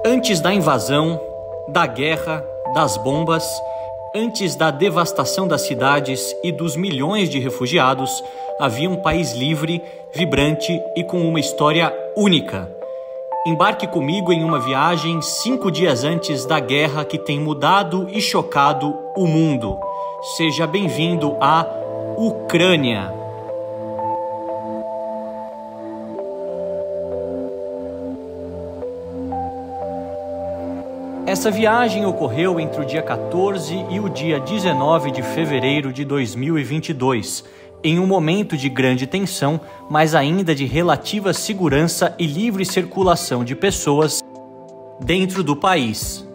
Antes da invasão, da guerra, das bombas, antes da devastação das cidades e dos milhões de refugiados, havia um país livre, vibrante e com uma história única. Embarque comigo em uma viagem 5 dias antes da guerra que tem mudado e chocado o mundo. Seja bem-vindo à Ucrânia. Essa viagem ocorreu entre o dia 14 e o dia 19 de fevereiro de 2022, em um momento de grande tensão, mas ainda de relativa segurança e livre circulação de pessoas dentro do país.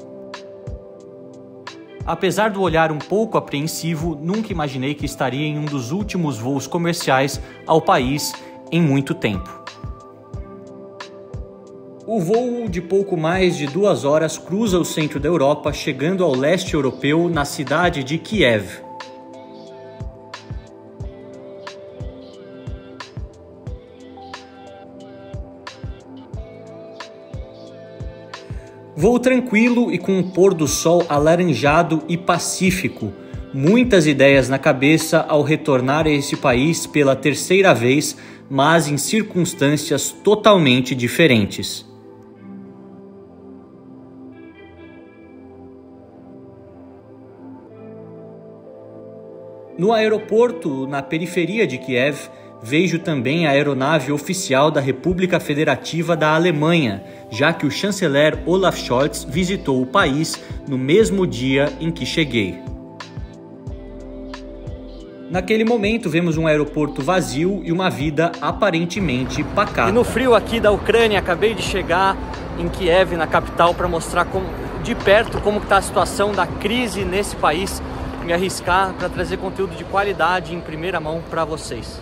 Apesar do olhar um pouco apreensivo, nunca imaginei que estaria em um dos últimos voos comerciais ao país em muito tempo. O voo de pouco mais de 2 horas cruza o centro da Europa, chegando ao leste europeu na cidade de Kiev. Voo tranquilo e com um pôr do sol alaranjado e pacífico. Muitas ideias na cabeça ao retornar a esse país pela 3ª vez, mas em circunstâncias totalmente diferentes. No aeroporto, na periferia de Kiev, vejo também a aeronave oficial da República Federativa da Alemanha, já que o chanceler Olaf Scholz visitou o país no mesmo dia em que cheguei. Naquele momento, vemos um aeroporto vazio e uma vida aparentemente pacata. E no frio aqui da Ucrânia, acabei de chegar em Kiev, na capital, para mostrar de perto como está a situação da crise nesse país, me arriscar para trazer conteúdo de qualidade em primeira mão para vocês.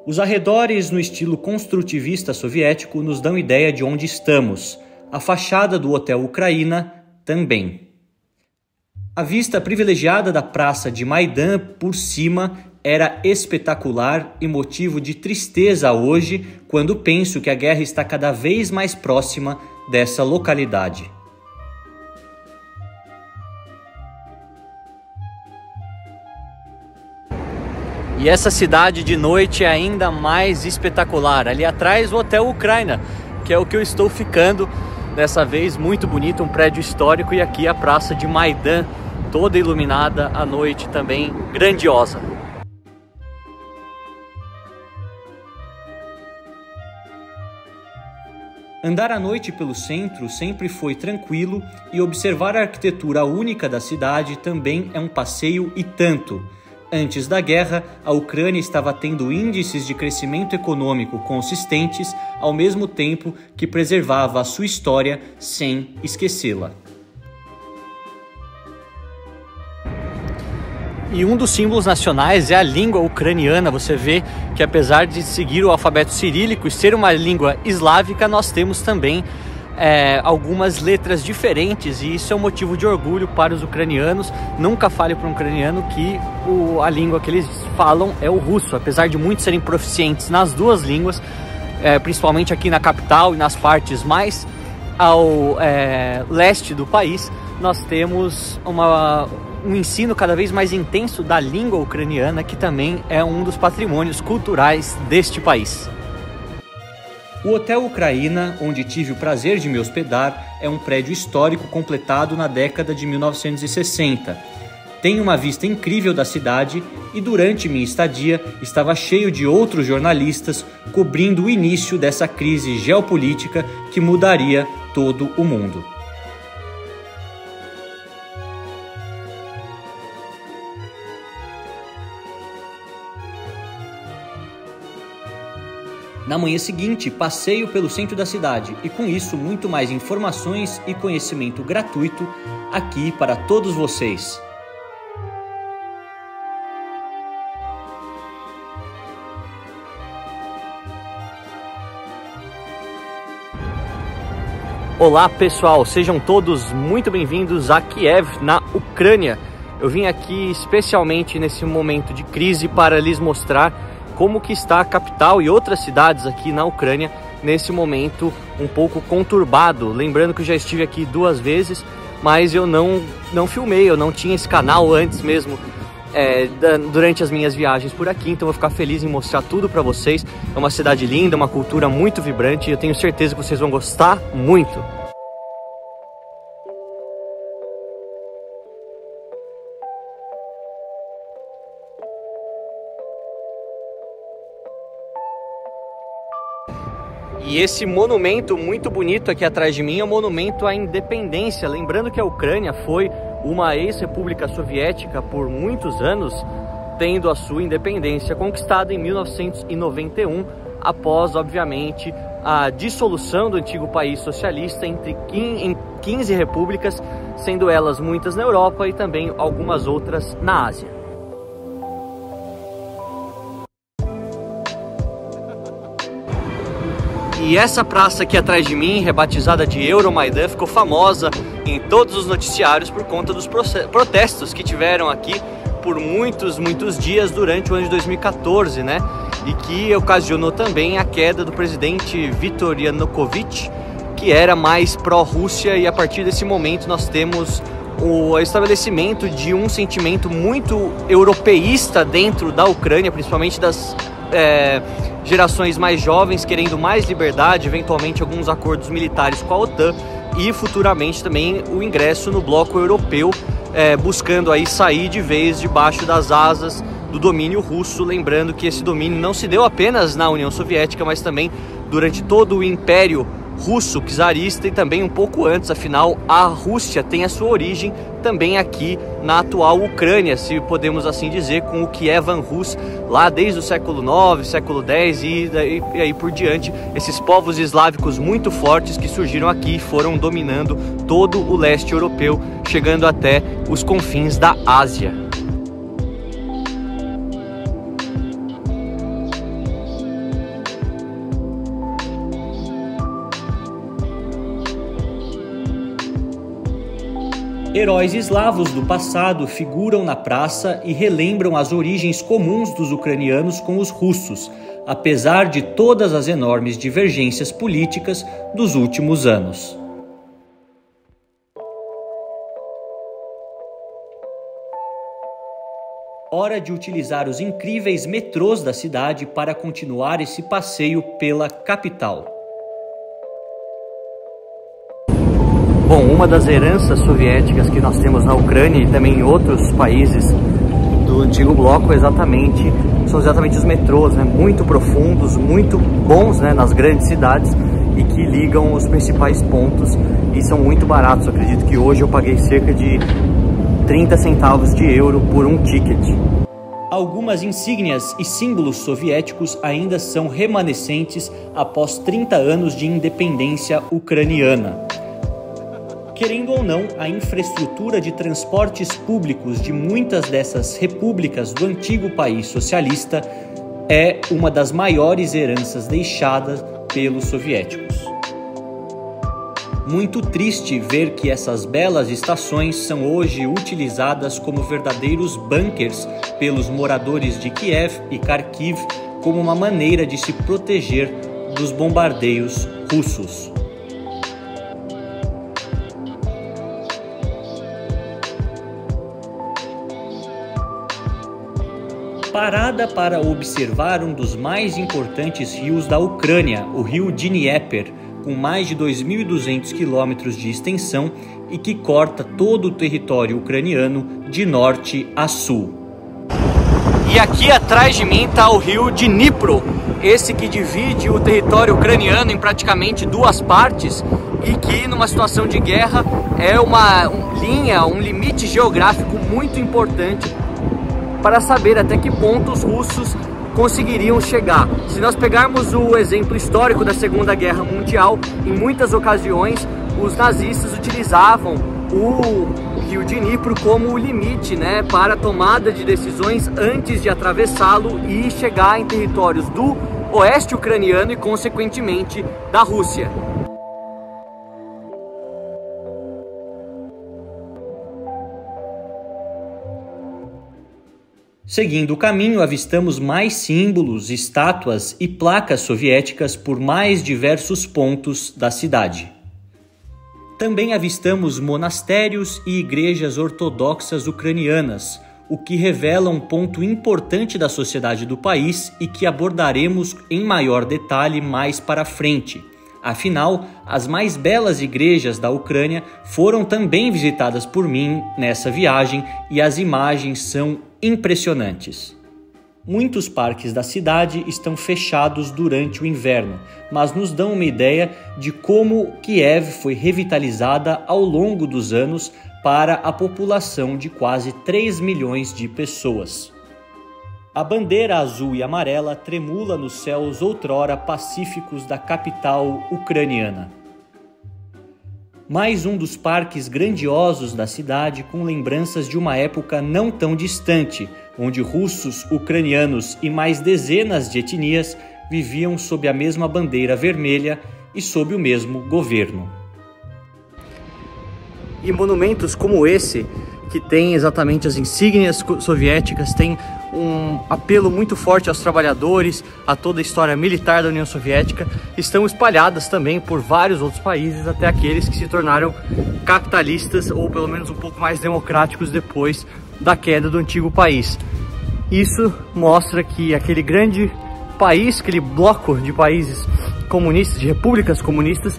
Os arredores no estilo construtivista soviético nos dão ideia de onde estamos. A fachada do Hotel Ucraina também. A vista privilegiada da praça de Maidan por cima era espetacular e motivo de tristeza hoje quando penso que a guerra está cada vez mais próxima dessa localidade. E essa cidade de noite é ainda mais espetacular. Ali atrás o Hotel Ucraina, que é o que eu estou ficando. Dessa vez muito bonito, um prédio histórico, e aqui a praça de Maidan, toda iluminada à noite também, grandiosa. Andar à noite pelo centro sempre foi tranquilo e observar a arquitetura única da cidade também é um passeio e tanto. Antes da guerra, a Ucrânia estava tendo índices de crescimento econômico consistentes, ao mesmo tempo que preservava a sua história sem esquecê-la. E um dos símbolos nacionais é a língua ucraniana. Você vê que, apesar de seguir o alfabeto cirílico e ser uma língua eslávica, nós temos também algumas letras diferentes, e isso é um motivo de orgulho para os ucranianos. Nunca fale para um ucraniano que a língua que eles falam é o russo, apesar de muitos serem proficientes nas duas línguas, principalmente aqui na capital e nas partes mais ao leste do país. Nós temos um ensino cada vez mais intenso da língua ucraniana, que também é um dos patrimônios culturais deste país. O Hotel Ucraina, onde tive o prazer de me hospedar, é um prédio histórico completado na década de 1960. Tem uma vista incrível da cidade e durante minha estadia estava cheio de outros jornalistas cobrindo o início dessa crise geopolítica que mudaria todo o mundo. Na manhã seguinte, passeio pelo centro da cidade e com isso muito mais informações e conhecimento gratuito aqui para todos vocês. Olá pessoal, sejam todos muito bem-vindos a Kiev, na Ucrânia. Eu vim aqui especialmente nesse momento de crise para lhes mostrar como que está a capital e outras cidades aqui na Ucrânia nesse momento um pouco conturbado. Lembrando que eu já estive aqui 2 vezes, mas eu não filmei, eu não tinha esse canal antes mesmo durante as minhas viagens por aqui, então eu vou ficar feliz em mostrar tudo para vocês. É uma cidade linda, uma cultura muito vibrante e eu tenho certeza que vocês vão gostar muito. E esse monumento muito bonito aqui atrás de mim é o monumento à independência. Lembrando que a Ucrânia foi uma ex-república soviética por muitos anos, tendo a sua independência conquistada em 1991, após, obviamente, a dissolução do antigo país socialista em 15 repúblicas, sendo elas muitas na Europa e também algumas outras na Ásia. E essa praça aqui atrás de mim, rebatizada de Euromaidan, ficou famosa em todos os noticiários por conta dos protestos que tiveram aqui por muitos dias durante o ano de 2014, né? E que ocasionou também a queda do presidente Viktor Yanukovych, que era mais pró-Rússia, e a partir desse momento nós temos o estabelecimento de um sentimento muito europeísta dentro da Ucrânia, principalmente das gerações mais jovens querendo mais liberdade, eventualmente alguns acordos militares com a OTAN e futuramente também o ingresso no bloco europeu, buscando aí sair de vez debaixo das asas do domínio russo. Lembrando que esse domínio não se deu apenas na União Soviética, mas também durante todo o Império Russo czarista e também um pouco antes. Afinal, a Rússia tem a sua origem também aqui na atual Ucrânia, se podemos assim dizer, com o Kievan Rus, lá desde o século IX, século X e aí por diante, esses povos eslávicos muito fortes que surgiram aqui e foram dominando todo o leste europeu, chegando até os confins da Ásia. Heróis eslavos do passado figuram na praça e relembram as origens comuns dos ucranianos com os russos, apesar de todas as enormes divergências políticas dos últimos anos. Hora de utilizar os incríveis metrôs da cidade para continuar esse passeio pela capital. Bom, uma das heranças soviéticas que nós temos na Ucrânia e também em outros países do antigo bloco são exatamente os metrôs, né? Muito profundos, muito bons, né? Nas grandes cidades e que ligam os principais pontos e são muito baratos. Eu acredito que hoje eu paguei cerca de 30 centavos de euro por um ticket. Algumas insígnias e símbolos soviéticos ainda são remanescentes após 30 anos de independência ucraniana. Querendo ou não, a infraestrutura de transportes públicos de muitas dessas repúblicas do antigo país socialista é uma das maiores heranças deixadas pelos soviéticos. Muito triste ver que essas belas estações são hoje utilizadas como verdadeiros bunkers pelos moradores de Kiev e Kharkiv como uma maneira de se proteger dos bombardeios russos. Parada para observar um dos mais importantes rios da Ucrânia, o rio Dnieper, com mais de 2.200 quilômetros de extensão e que corta todo o território ucraniano de norte a sul. E aqui atrás de mim está o rio Dnipro, esse que divide o território ucraniano em praticamente 2 partes e que numa situação de guerra é um limite geográfico muito importante para saber até que ponto os russos conseguiriam chegar. Se nós pegarmos o exemplo histórico da Segunda Guerra Mundial, em muitas ocasiões os nazistas utilizavam o rio Dnipro como o limite, né, para a tomada de decisões antes de atravessá-lo e chegar em territórios do oeste ucraniano e consequentemente da Rússia. Seguindo o caminho, avistamos mais símbolos, estátuas e placas soviéticas por mais diversos pontos da cidade. Também avistamos monastérios e igrejas ortodoxas ucranianas, o que revela um ponto importante da sociedade do país e que abordaremos em maior detalhe mais para frente. Afinal, as mais belas igrejas da Ucrânia foram também visitadas por mim nessa viagem e as imagens são impressionantes. Muitos parques da cidade estão fechados durante o inverno, mas nos dão uma ideia de como Kiev foi revitalizada ao longo dos anos para a população de quase 3 milhões de pessoas. A bandeira azul e amarela tremula nos céus outrora pacíficos da capital ucraniana. Mais um dos parques grandiosos da cidade com lembranças de uma época não tão distante, onde russos, ucranianos e mais dezenas de etnias viviam sob a mesma bandeira vermelha e sob o mesmo governo. E monumentos como esse, que tem exatamente as insígnias soviéticas, tem um apelo muito forte aos trabalhadores, a toda a história militar da União Soviética, estão espalhadas também por vários outros países, até aqueles que se tornaram capitalistas ou pelo menos um pouco mais democráticos depois da queda do antigo país. Isso mostra que aquele grande país, aquele bloco de países comunistas, de repúblicas comunistas,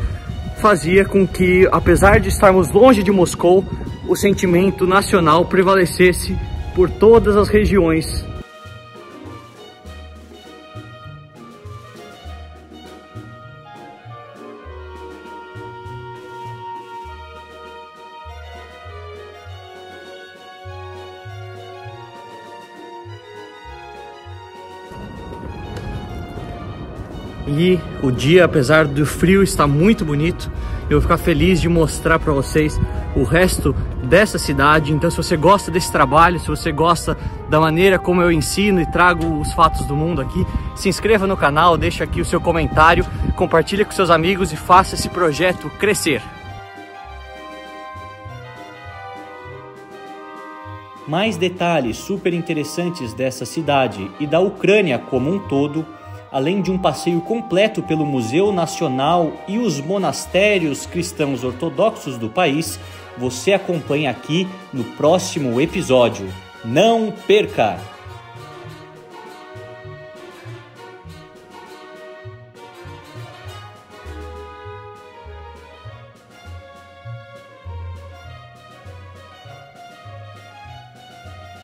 fazia com que, apesar de estarmos longe de Moscou, o sentimento nacional prevalecesse por todas as regiões. E o dia, apesar do frio, está muito bonito. Eu vou ficar feliz de mostrar para vocês o resto dessa cidade. Então, se você gosta desse trabalho, se você gosta da maneira como eu ensino e trago os fatos do mundo aqui, se inscreva no canal, deixa aqui o seu comentário, compartilhe com seus amigos e faça esse projeto crescer. Mais detalhes super interessantes dessa cidade e da Ucrânia como um todo, além de um passeio completo pelo Museu Nacional e os monastérios cristãos ortodoxos do país, você acompanha aqui no próximo episódio. Não perca!